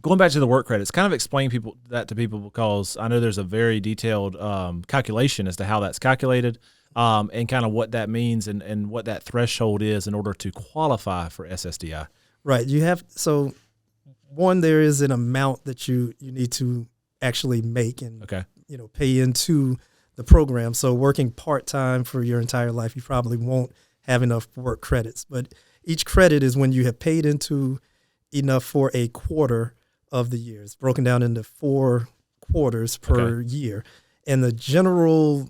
Going back to the work credits, kind of explain that to people, because I know there's a very detailed calculation as to how that's calculated, and kind of what that means and what that threshold is in order to qualify for SSDI. Right. So one, there is an amount that you need to actually make and pay into the program. So working part-time for your entire life, you probably won't have enough work credits. But each credit is when you have paid into enough for a quarter of the year. It's broken down into 4 quarters per year. And the generally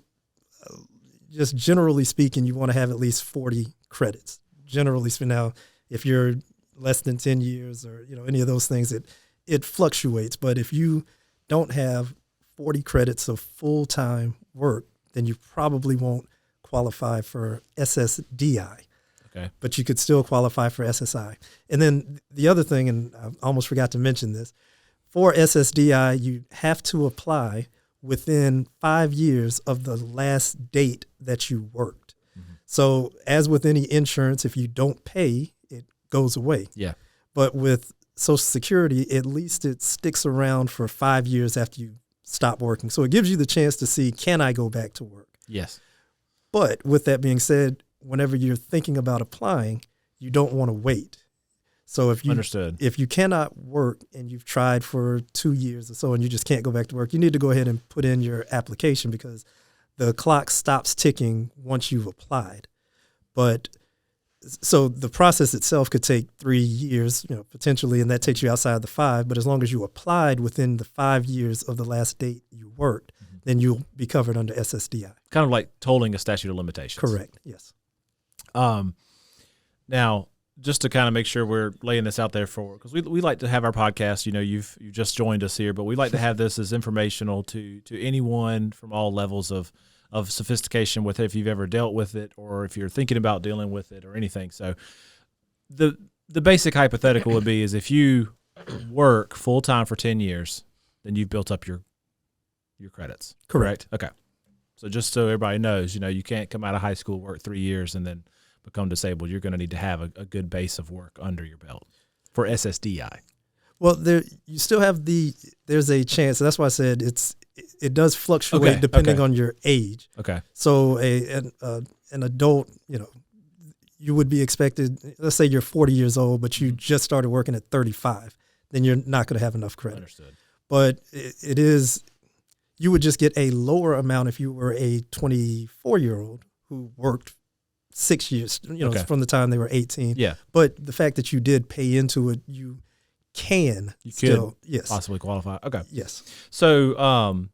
speaking, you want to have at least 40 credits. Generally speaking, now, if you're less than 10 years or, any of those things, it fluctuates. But if you don't have 40 credits of full-time work, then you probably won't qualify for SSDI. Okay. But you could still qualify for SSI. And then the other thing, and I almost forgot to mention this, for SSDI, you have to apply within 5 years of the last date that you worked. Mm-hmm. So as with any insurance, if you don't pay, it goes away. Yeah. But with Social Security, at least it sticks around for 5 years after you stop working. So it gives you the chance to see, can I go back to work? Yes. But with that being said, whenever you're thinking about applying, you don't want to wait. So if you cannot work and you've tried for 2 years or so and you just can't go back to work, you need to go ahead and put in your application, because the clock stops ticking once you've applied. But so the process itself could take 3 years, potentially, and that takes you outside the 5. But as long as you applied within the 5 years of the last date you worked, then you'll be covered under SSDI. Kind of like tolling a statute of limitations. Correct. Yes. Now, just to kind of make sure we're laying this out there because we like to have our podcast, you've just joined us here, but we like to have this as informational to anyone from all levels of sophistication with it, if you've ever dealt with it or if you're thinking about dealing with it or anything. So the basic hypothetical would be is if you work full time for 10 years, then you've built up your credits. Correct? Okay. So just so everybody knows, you can't come out of high school, work 3 years, and then become disabled. You're going to need to have a good base of work under your belt for SSDI. Well, you still have there's a chance. That's why I said it does fluctuate depending on your age. Okay. So an adult, you would be expected, let's say you're 40 years old, but you just started working at 35, then you're not going to have enough credit. Understood. But you would just get a lower amount if you were a 24-year-old who worked 6 years, from the time they were 18. Yeah. But the fact that you did pay into it, you can still, possibly qualify. Okay. Yes. So